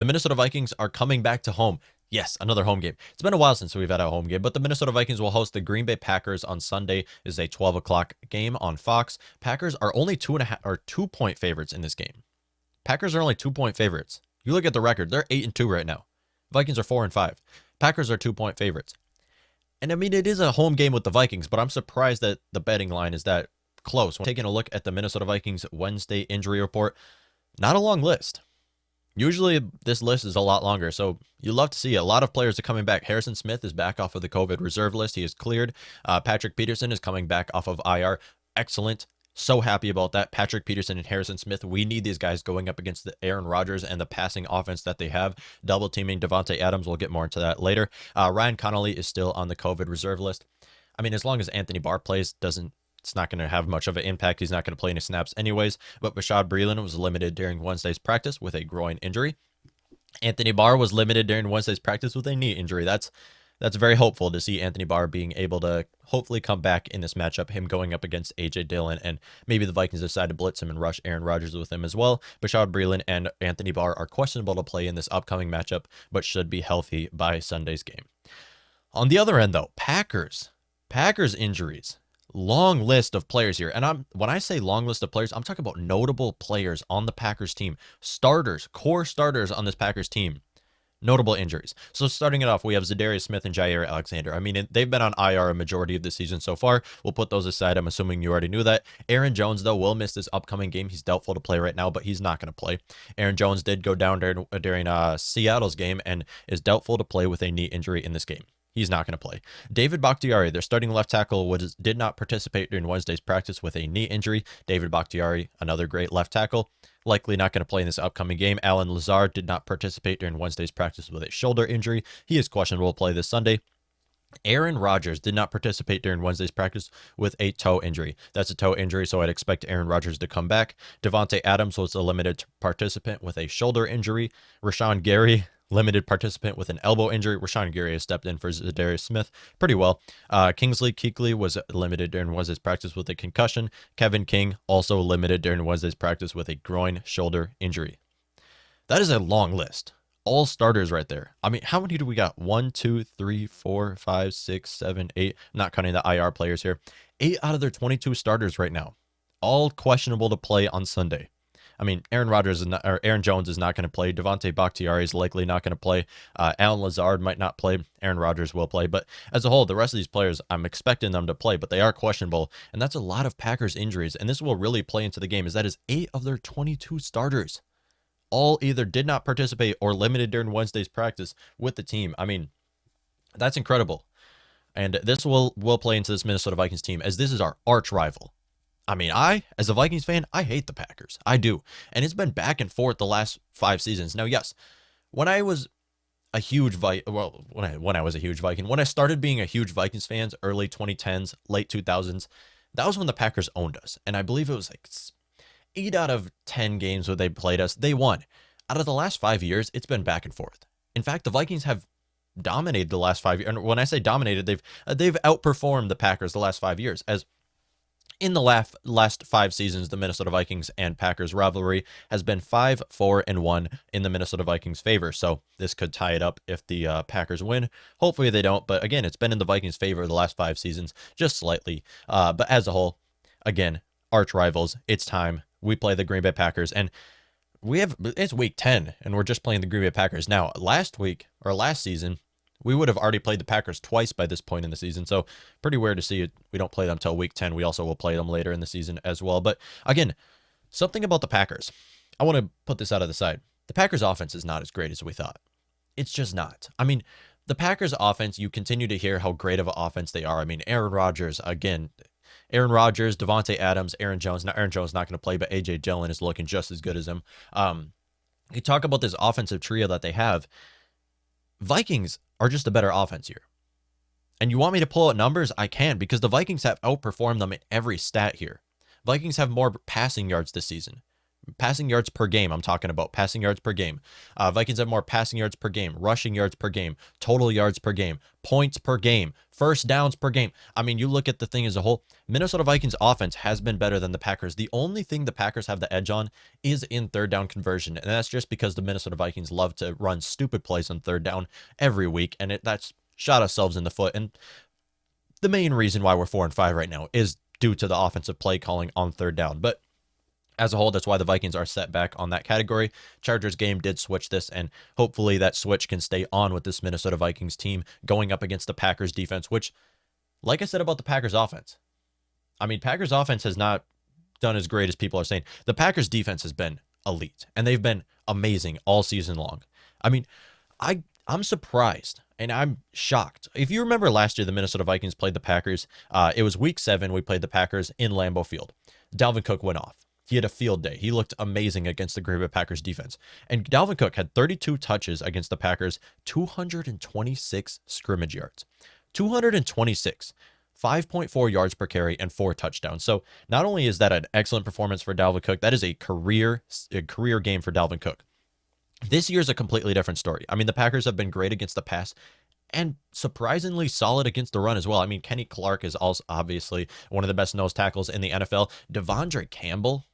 The Minnesota Vikings are coming back to home. Yes, another home game. It's been a while since we've had a home game, but the Minnesota Vikings will host the Green Bay Packers on Sunday. Is a 12 o'clock game on Fox. Packers are only 2.5 favorites in this game. Packers are only 2 point favorites. You look at the record; they're 8-2 right now. Vikings are 4-5. Packers are 2 point favorites. And I mean, it is a home game with the Vikings, but I'm surprised that the betting line is that close. When taking a look at the Minnesota Vikings Wednesday injury report, not a long list. Usually this list is a lot longer, so you love to see it. A lot of players are coming back. Harrison Smith is back off of the COVID reserve list. He is cleared. Patrick Peterson is coming back off of IR. Excellent. So happy about that. Patrick Peterson and Harrison Smith. We need these guys going up against the Aaron Rodgers and the passing offense that they have. Double teaming Devontae Adams. We'll get more into that later. Ryan Connolly is still on the COVID reserve list. I mean, as long as Anthony Barr plays, it's not going to have much of an impact. He's not going to play any snaps anyways. But Bashaud Breeland was limited during Wednesday's practice with a groin injury. Anthony Barr was limited during Wednesday's practice with a knee injury. That's very hopeful to see Anthony Barr being able to hopefully come back in this matchup, him going up against A.J. Dillon, and maybe the Vikings decide to blitz him and rush Aaron Rodgers with him as well. Bashaud Breeland and Anthony Barr are questionable to play in this upcoming matchup, but should be healthy by Sunday's game. On the other end, though, Packers injuries. Long list of players here. And when I say long list of players, I'm talking about notable players on the Packers team. Starters, core starters on this Packers team. Notable injuries. So starting it off, we have Zadarius Smith and Jair Alexander. I mean, they've been on IR a majority of the season so far. We'll put those aside. I'm assuming you already knew that. Aaron Jones, though, will miss this upcoming game. He's doubtful to play right now, but he's not going to play. Aaron Jones did go down during Seattle's game and is doubtful to play with a knee injury in this game. He's not going to play. David Bakhtiari, their starting left tackle, did not participate during Wednesday's practice with a knee injury. David Bakhtiari, another great left tackle, likely not going to play in this upcoming game. Alan Lazard did not participate during Wednesday's practice with a shoulder injury. He is questionable to play this Sunday. Aaron Rodgers did not participate during Wednesday's practice with a toe injury. That's a toe injury, so I'd expect Aaron Rodgers to come back. Devontae Adams was a limited participant with a shoulder injury. Rashawn Gary, limited participant with an elbow injury. Rashawn Gary has stepped in for Zadarius Smith pretty well. Kingsley Kuechly was limited during Wednesday's practice with a concussion. Kevin King also limited during Wednesday's practice with a groin shoulder injury. That is a long list. All starters right there. I mean, how many do we got? 1, 2, 3, 4, 5, 6, 7, 8. Not counting the IR players here. 8 out of their 22 starters right now. All questionable to play on Sunday. I mean, Aaron Jones is not going to play. Devontae Bakhtiari is likely not going to play. Alan Lazard might not play. Aaron Rodgers will play. But as a whole, the rest of these players, I'm expecting them to play, but they are questionable. And that's a lot of Packers injuries. And this will really play into the game, is that is 8 of their 22 starters. All either did not participate or limited during Wednesday's practice with the team. I mean, that's incredible. And this will play into this Minnesota Vikings team, as this is our arch rival. I mean, as a Vikings fan, I hate the Packers. I do. And it's been back and forth the last 5 seasons. Now, yes, when I was a huge when I was a huge Viking, when I started being a huge Vikings fans, early 2010s, late 2000s, that was when the Packers owned us. And I believe it was like 8 out of 10 games where they played us, they won. Out of the last 5 years, it's been back and forth. In fact, the Vikings have dominated the last 5 years. And when I say dominated, they've outperformed the Packers the last 5 years, as in the last 5 seasons, the Minnesota Vikings and Packers rivalry has been 5-4-1 in the Minnesota Vikings' favor. So this could tie it up if the Packers win. Hopefully they don't. But again, it's been in the Vikings' favor the last 5 seasons, just slightly. But as a whole, again, arch rivals. It's time. We play the Green Bay Packers, and it's week 10, and we're just playing the Green Bay Packers. Now, last season, we would have already played the Packers twice by this point in the season, so pretty weird to see it. We don't play them until week 10. We also will play them later in the season as well. But again, something about the Packers. I want to put this out of the side. The Packers offense is not as great as we thought. It's just not. I mean, the Packers offense, you continue to hear how great of an offense they are. I mean, Aaron Rodgers, Devontae Adams, Aaron Jones. Now, Aaron Jones is not going to play, but A.J. Dillon is looking just as good as him. You talk about this offensive trio that they have. Vikings are just a better offense here. And you want me to pull out numbers? I can, because the Vikings have outperformed them in every stat here. Vikings have more passing yards this season. Passing yards per game, I'm talking about passing yards per game. Vikings have more passing yards per game, rushing yards per game, total yards per game, points per game, first downs per game. I mean, you look at the thing as a whole, Minnesota Vikings offense has been better than the Packers. The only thing the Packers have the edge on is in third down conversion. And that's just because the Minnesota Vikings love to run stupid plays on third down every week. And that's shot ourselves in the foot. And the main reason why we're 4-5 right now is due to the offensive play calling on third down. But as a whole, that's why the Vikings are set back on that category. Chargers game did switch this, and hopefully that switch can stay on with this Minnesota Vikings team going up against the Packers defense, which, like I said about the Packers offense, I mean, Packers offense has not done as great as people are saying. The Packers defense has been elite, and they've been amazing all season long. I mean, I'm surprised and I'm shocked. If you remember last year, the Minnesota Vikings played the Packers. It was week 7. We played the Packers in Lambeau Field. Dalvin Cook went off. He had a field day. He looked amazing against the Green Bay Packers defense. And Dalvin Cook had 32 touches against the Packers, 226 scrimmage yards. 226. 5.4 yards per carry and 4 touchdowns. So not only is that an excellent performance for Dalvin Cook, that is a career game for Dalvin Cook. This year's a completely different story. I mean, the Packers have been great against the pass and surprisingly solid against the run as well. I mean, Kenny Clark is also obviously one of the best nose tackles in the NFL. Devondre Campbell,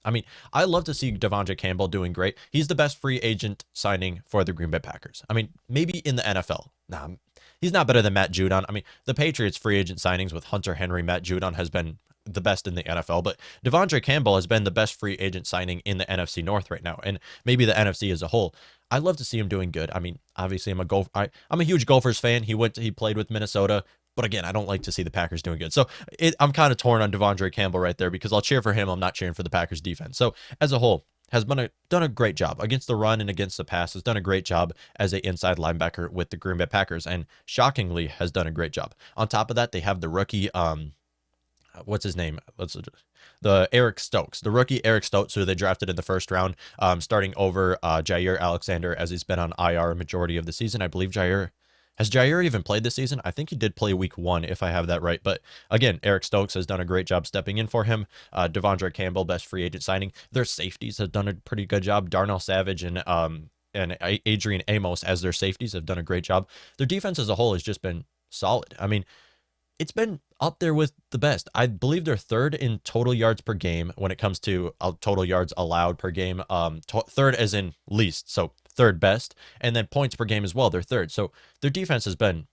I mean, I love to see Devondre Campbell doing great. He's the best free agent signing for the Green Bay Packers. I mean, maybe in the NFL. Nah, he's not better than Matt Judon. I mean, the Patriots free agent signings with Hunter Henry, Matt Judon has been the best in the NFL, but Devondre Campbell has been the best free agent signing in the NFC North right now, and maybe the NFC as a whole. I love to see him doing good. I mean, obviously I'm a huge Gophers fan. He played with Minnesota. But again, I don't like to see the Packers doing good. So I'm kind of torn on Devondre Campbell right there because I'll cheer for him. I'm not cheering for the Packers defense. So as a whole, has done a great job against the run and against the pass. Has done a great job as an inside linebacker with the Green Bay Packers, and shockingly has done a great job. On top of that, they have the rookie, what's his name? The Eric Stokes, the rookie Eric Stokes, who they drafted in the first round, starting over Jair Alexander, as he's been on IR a majority of the season. I believe Has Jair even played this season? I think he did play week 1, if I have that right. But again, Eric Stokes has done a great job stepping in for him. Devondre Campbell, best free agent signing. Their safeties have done a pretty good job. Darnell Savage and Adrian Amos as their safeties have done a great job. Their defense as a whole has just been solid. I mean, it's been up there with the best. I believe they're third in total yards per game when it comes to total yards allowed per game. Third as in least, so third best, and then points per game as well. They're third. So their defense has been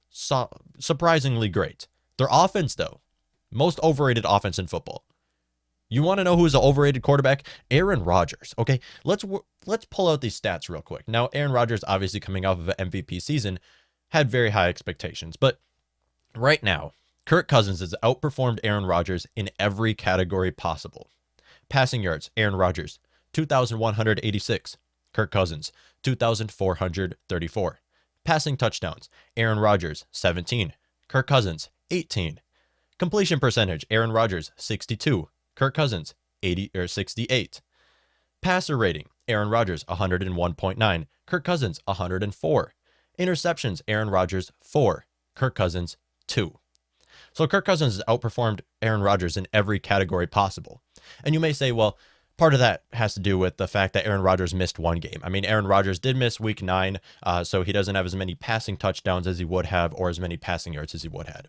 surprisingly great. Their offense, though, most overrated offense in football. You want to know who's an overrated quarterback? Aaron Rodgers. Okay, let's pull out these stats real quick. Now, Aaron Rodgers, obviously coming off of an MVP season, had very high expectations, but right now, Kirk Cousins has outperformed Aaron Rodgers in every category possible. Passing yards, Aaron Rodgers, 2,186. Kirk Cousins, 2,434. Passing touchdowns, Aaron Rodgers, 17. Kirk Cousins, 18. Completion percentage, Aaron Rodgers, 62. Kirk Cousins, 68. Passer rating, Aaron Rodgers, 101.9. Kirk Cousins, 104. Interceptions, Aaron Rodgers, 4. Kirk Cousins, 2. So Kirk Cousins has outperformed Aaron Rodgers in every category possible. And you may say, well, part of that has to do with the fact that Aaron Rodgers missed one game. I mean, Aaron Rodgers did miss week 9, so he doesn't have as many passing touchdowns as he would have or as many passing yards as he would have.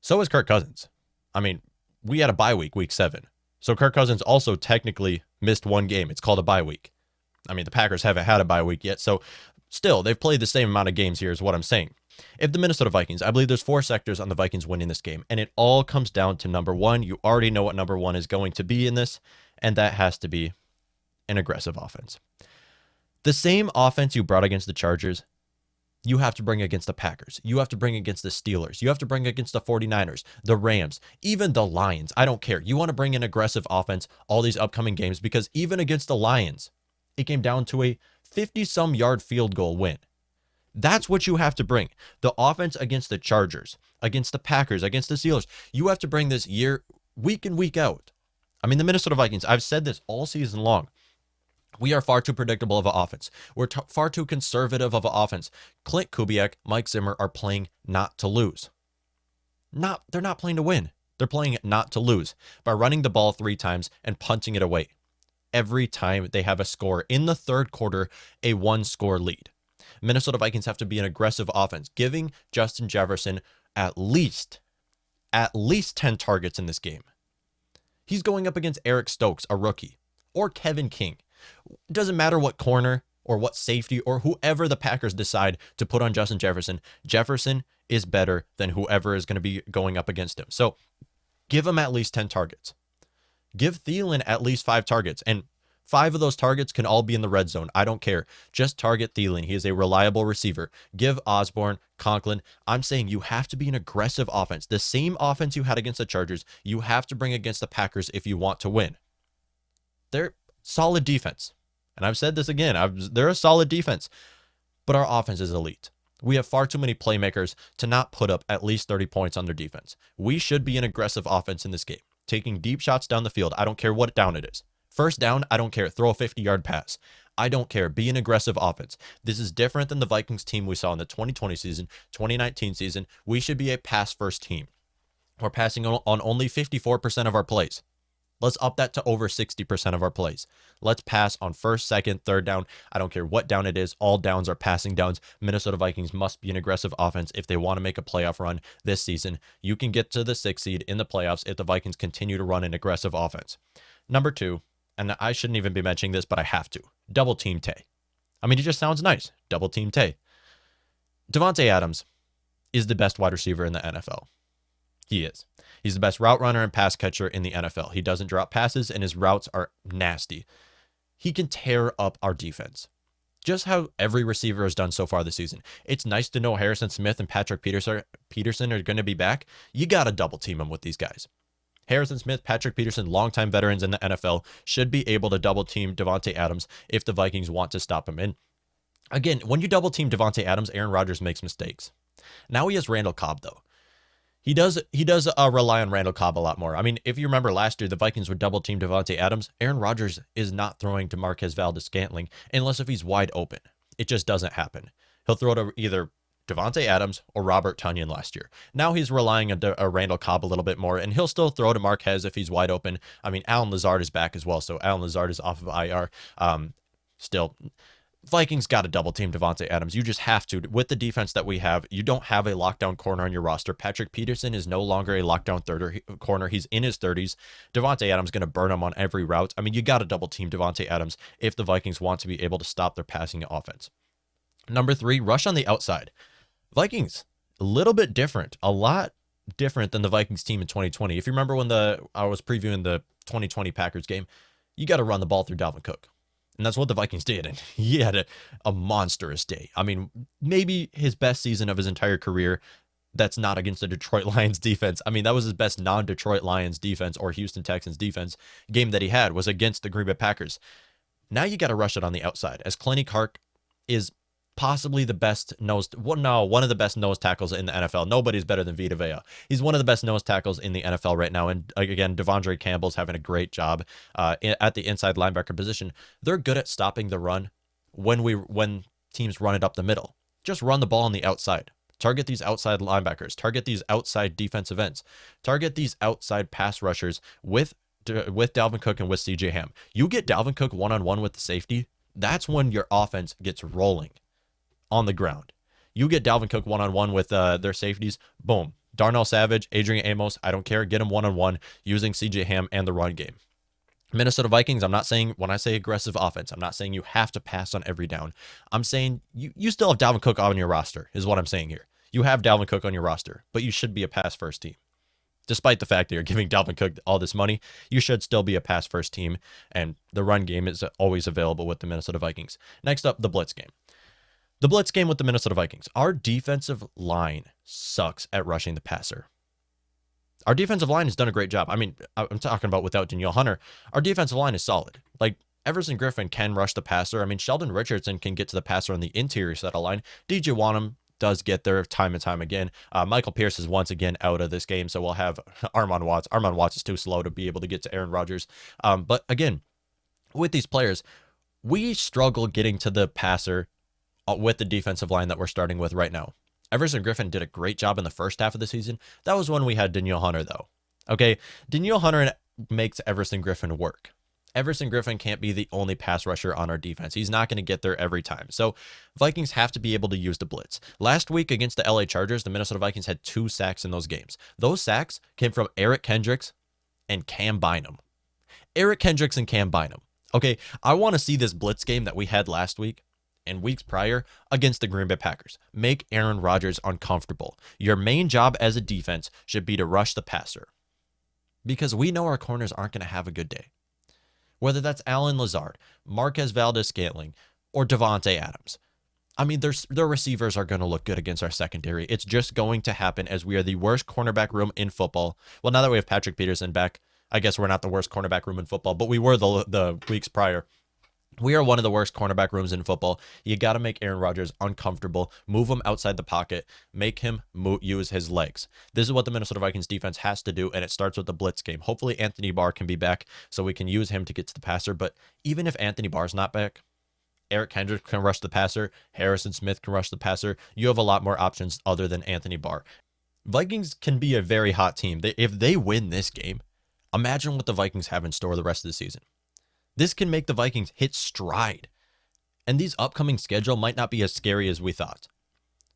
So is Kirk Cousins. I mean, we had a bye week, week 7. So Kirk Cousins also technically missed one game. It's called a bye week. I mean, the Packers haven't had a bye week yet, so still, they've played the same amount of games here is what I'm saying. If the Minnesota Vikings, I believe there's 4 sectors on the Vikings winning this game, and it all comes down to number 1. You already know what number 1 is going to be in this, and that has to be an aggressive offense. The same offense you brought against the Chargers, you have to bring against the Packers. You have to bring against the Steelers. You have to bring against the 49ers, the Rams, even the Lions. I don't care. You want to bring an aggressive offense all these upcoming games because even against the Lions, it came down to a 50-some yard field goal win. That's what you have to bring. The offense against the Chargers, against the Packers, against the Steelers. You have to bring this week in, week out. I mean, the Minnesota Vikings, I've said this all season long. We are far too predictable of an offense. We're far too conservative of an offense. Clint Kubiak, Mike Zimmer are playing not to lose. They're not playing to win. They're playing not to lose by running the ball 3 times and punting it away. every time they have a score in the third quarter, a one-score lead. Minnesota Vikings have to be an aggressive offense, giving Justin Jefferson at least 10 targets in this game. He's going up against Eric Stokes, a rookie, or Kevin King. It doesn't matter what corner or what safety or whoever the Packers decide to put on Justin Jefferson. Jefferson is better than whoever is going to be going up against him. So give him at least 10 targets. Give Thielen at least 5 targets. And 5 of those targets can all be in the red zone. I don't care. Just target Thielen. He is a reliable receiver. Give Osborne, Conklin. I'm saying you have to be an aggressive offense. The same offense you had against the Chargers, you have to bring against the Packers if you want to win. They're solid defense. And I've said this again. They're a solid defense. But our offense is elite. We have far too many playmakers to not put up at least 30 points on their defense. We should be an aggressive offense in this game. Taking deep shots down the field. I don't care what down it is. First down, I don't care. Throw a 50-yard pass. I don't care. Be an aggressive offense. This is different than the Vikings team we saw in the 2020 season, 2019 season. We should be a pass-first team. We're passing on only 54% of our plays. Let's up that to over 60% of our plays. Let's pass on first, second, third down. I don't care what down it is. All downs are passing downs. Minnesota Vikings must be an aggressive offense if they want to make a playoff run this season. You can get to the 6th seed in the playoffs if the Vikings continue to run an aggressive offense. Number 2, and I shouldn't even be mentioning this, but I have to. Double Team Tay. I mean, it just sounds nice. Double Team Tay. Davante Adams is the best wide receiver in the NFL. He is. He's the best route runner and pass catcher in the NFL. He doesn't drop passes, and his routes are nasty. He can tear up our defense. Just how every receiver has done so far this season. It's nice to know Harrison Smith and Patrick Peterson are going to be back. You got to double team him with these guys. Harrison Smith, Patrick Peterson, longtime veterans in the NFL, should be able to double team Davante Adams if the Vikings want to stop him. And again, when you double team Davante Adams, Aaron Rodgers makes mistakes. Now he has Randall Cobb, though. He does rely on Randall Cobb a lot more. I mean, if you remember last year, the Vikings would double team Davante Adams. Aaron Rodgers is not throwing to Marquez Valdes-Scantling unless if he's wide open. It just doesn't happen. He'll throw to either Davante Adams or Robert Tonyan last year. Now he's relying on Randall Cobb a little bit more, and he'll still throw to Marquez if he's wide open. I mean, Allen Lazard is back as well, so Allen Lazard is off of IR. Still, Vikings got to double team Davante Adams. You just have to. With the defense that we have, you don't have a lockdown corner on your roster. Patrick Peterson is no longer a lockdown corner. He's in his 30s. Davante Adams is going to burn him on every route. I mean, you got to double team Davante Adams if the Vikings want to be able to stop their passing offense. Number 3, rush on the outside. Vikings, a little bit different. A lot different than the Vikings team in 2020. If you remember when I was previewing the 2020 Packers game, you got to run the ball through Dalvin Cook. And that's what the Vikings did. And he had a monstrous day. I mean, maybe his best season of his entire career. That's not against the Detroit Lions defense. I mean, that was his best non-Detroit Lions defense or Houston Texans defense game that he had was against the Green Bay Packers. Now you got to rush it on the outside, as Clenny Clark is possibly the best one of the best nose tackles in the NFL. Nobody's better than Vita Vea. He's one of the best nose tackles in the NFL right now. And again, Devondre Campbell's having a great job at the inside linebacker position. They're good at stopping the run when teams run it up the middle. Just run the ball on the outside. Target these outside linebackers. Target these outside defensive ends. Target these outside pass rushers with Dalvin Cook and with CJ Ham. You get Dalvin Cook one-on-one with the safety, that's when your offense gets rolling on the ground. You get Dalvin Cook one-on-one with their safeties, boom. Darnell Savage, Adrian Amos, I don't care. Get them one-on-one using CJ Ham and the run game. Minnesota Vikings, I'm not saying, when I say aggressive offense, I'm not saying you have to pass on every down. I'm saying you still have Dalvin Cook on your roster, is what I'm saying here. You have Dalvin Cook on your roster, but you should be a pass-first team. Despite the fact that you're giving Dalvin Cook all this money, you should still be a pass-first team, and the run game is always available with the Minnesota Vikings. Next up, the Blitz game. The Blitz game with the Minnesota Vikings. Our defensive line sucks at rushing the passer. Our defensive line has done a great job. I mean, I'm talking about without Danielle Hunter. Our defensive line is solid. Like, Everson Griffin can rush the passer. I mean, Sheldon Richardson can get to the passer on the interior side of the line. DJ Wanham does get there time and time again. Michael Pierce is once again out of this game, so we'll have Armon Watts. Armon Watts is too slow to be able to get to Aaron Rodgers. But again, with these players, we struggle getting to the passer with the defensive line that we're starting with right now. Everson Griffin did a great job in the first half of the season. That was when we had Danielle Hunter, though. Okay, Danielle Hunter makes Everson Griffin work. Everson Griffin can't be the only pass rusher on our defense. He's not going to get there every time. So Vikings have to be able to use the blitz. Last week against the LA Chargers, the Minnesota Vikings had 2 sacks in those games. Those sacks came from Eric Kendricks and Cam Bynum. Eric Kendricks and Cam Bynum. Okay, I want to see this blitz game that we had last week and weeks prior against the Green Bay Packers. Make Aaron Rodgers uncomfortable. Your main job as a defense should be to rush the passer, because we know our corners aren't going to have a good day. Whether that's Allen Lazard, Marquez Valdes-Scantling, or Devontae Adams. I mean, their receivers are going to look good against our secondary. It's just going to happen, as we are the worst cornerback room in football. Well, now that we have Patrick Peterson back, I guess we're not the worst cornerback room in football, but we were the weeks prior. We are one of the worst cornerback rooms in football. You got to make Aaron Rodgers uncomfortable, move him outside the pocket, make him use his legs. This is what the Minnesota Vikings defense has to do, and it starts with the blitz game. Hopefully Anthony Barr can be back so we can use him to get to the passer, but even if Anthony Barr's not back, Eric Kendricks can rush the passer, Harrison Smith can rush the passer. You have a lot more options other than Anthony Barr. Vikings can be a very hot team. If they win this game, imagine what the Vikings have in store the rest of the season. This can make the Vikings hit stride. And these upcoming schedule might not be as scary as we thought.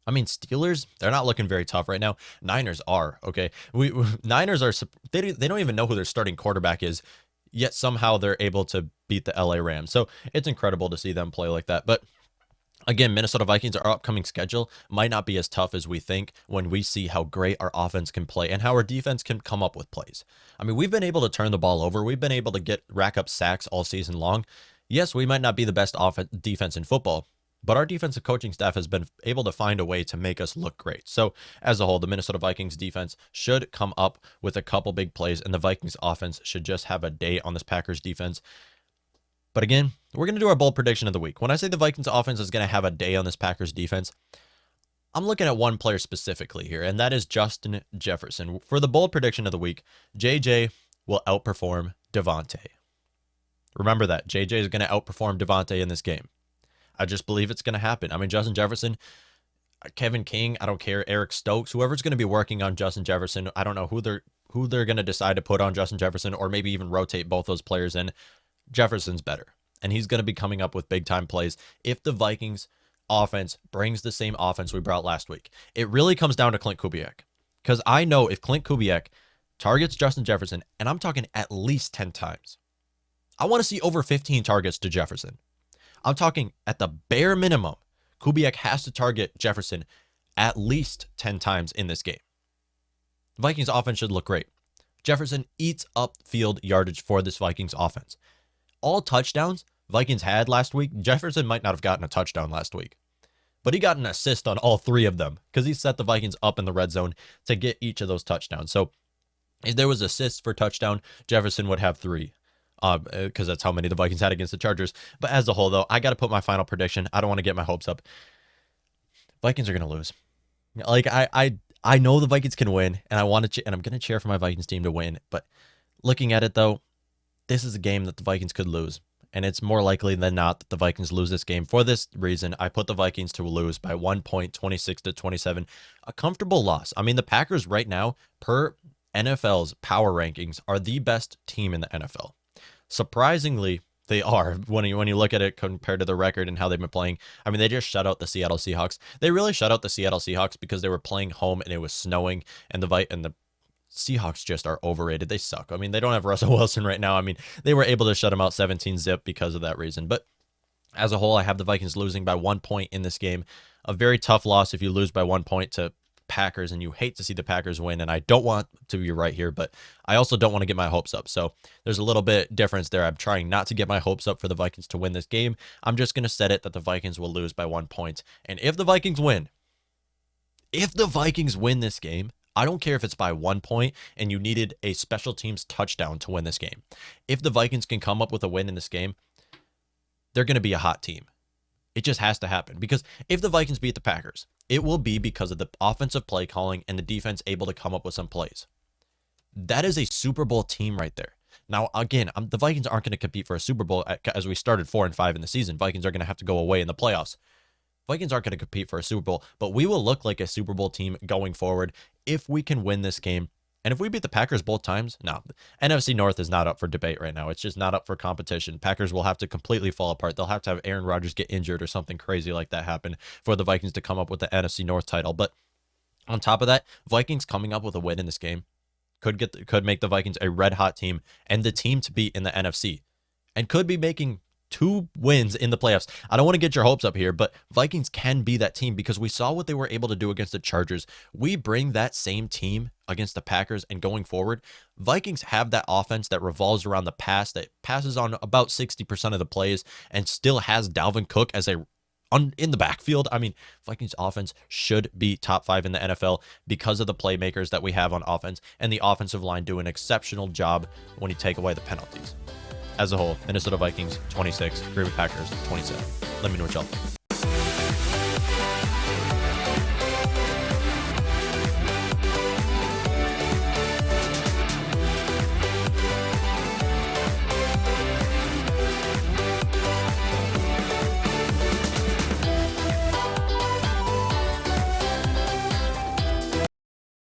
I mean, Steelers, they're not looking very tough right now. Niners are, okay? Niners are, they don't even know who their starting quarterback is, yet somehow they're able to beat the LA Rams. So it's incredible to see them play like that. But again, Minnesota Vikings, our upcoming schedule might not be as tough as we think when we see how great our offense can play and how our defense can come up with plays. I mean, we've been able to turn the ball over. We've been able to rack up sacks all season long. Yes, we might not be the best defense in football, but our defensive coaching staff has been able to find a way to make us look great. So as a whole, the Minnesota Vikings defense should come up with a couple big plays, and the Vikings offense should just have a day on this Packers defense. But again, we're going to do our bold prediction of the week. When I say the Vikings offense is going to have a day on this Packers defense, I'm looking at one player specifically here, and that is Justin Jefferson. For the bold prediction of the week, JJ will outperform Devontae. Remember that. JJ is going to outperform Devontae in this game. I just believe it's going to happen. I mean, Justin Jefferson, Kevin King, I don't care, Eric Stokes, whoever's going to be working on Justin Jefferson, I don't know who they're going to decide to put on Justin Jefferson, or maybe even rotate both those players in. Jefferson's better, and he's going to be coming up with big-time plays if the Vikings offense brings the same offense we brought last week. It really comes down to Clint Kubiak, because I know if Clint Kubiak targets Justin Jefferson, and I'm talking at least 10 times, I want to see over 15 targets to Jefferson. I'm talking at the bare minimum, Kubiak has to target Jefferson at least 10 times in this game. The Vikings offense should look great. Jefferson eats up field yardage for this Vikings offense. All touchdowns Vikings had last week, Jefferson might not have gotten a touchdown last week, but he got an assist on all 3 of them because he set the Vikings up in the red zone to get each of those touchdowns. So if there was assists for touchdown, Jefferson would have 3 because that's how many the Vikings had against the Chargers. But as a whole, though, I got to put my final prediction. I don't want to get my hopes up. Vikings are going to lose. Like, I know the Vikings can win, and I want to, and I'm going to cheer for my Vikings team to win. But looking at it, though, this is a game that the Vikings could lose, and it's more likely than not that the Vikings lose this game. For this reason, I put the Vikings to lose by 1 point, 26-27, a comfortable loss. I mean, the Packers right now, per NFL's power rankings, are the best team in the NFL. Surprisingly, they are when you look at it compared to the record and how they've been playing. I mean, they just shut out the Seattle Seahawks. They really shut out the Seattle Seahawks because they were playing home and it was snowing, and the Seahawks just are overrated. They suck. I mean, they don't have Russell Wilson right now. I mean, they were able to shut him out 17-0 because of that reason. But as a whole, I have the Vikings losing by 1 point in this game. A very tough loss if you lose by 1 point to Packers, and you hate to see the Packers win. And I don't want to be right here, but I also don't want to get my hopes up. So there's a little bit difference there. I'm trying not to get my hopes up for the Vikings to win this game. I'm just going to set it that the Vikings will lose by 1 point. And if the Vikings win this game, I don't care if it's by 1 point and you needed a special teams touchdown to win this game. If the Vikings can come up with a win in this game, they're going to be a hot team. It just has to happen, because if the Vikings beat the Packers, it will be because of the offensive play calling and the defense able to come up with some plays. That is a Super Bowl team right there. Now, again, the Vikings aren't going to compete for a Super Bowl as we started 4-5 in the season. Vikings are going to have to go away in the playoffs. Vikings aren't going to compete for a Super Bowl, but we will look like a Super Bowl team going forward if we can win this game And if we beat the Packers both times, no, NFC North is not up for debate right now. It's just not up for competition. Packers will have to completely fall apart. They'll have to have Aaron Rodgers get injured or something crazy like that happen for the Vikings to come up with the NFC North title. But on top of that, Vikings coming up with a win in this game could make the Vikings a red hot team and the team to beat in the NFC, and could be making 2 wins in the playoffs. I don't want to get your hopes up here, but Vikings can be that team because we saw what they were able to do against the Chargers. We bring that same team against the Packers, and going forward, Vikings have that offense that revolves around the pass, that passes on about 60% of the plays, and still has Dalvin Cook as in the backfield. I mean, Vikings offense should be top 5 in the NFL because of the playmakers that we have on offense, and the offensive line do an exceptional job when you take away the penalties. As a whole, Minnesota Vikings 26, Green Bay Packers 27. Let me know what y'all think.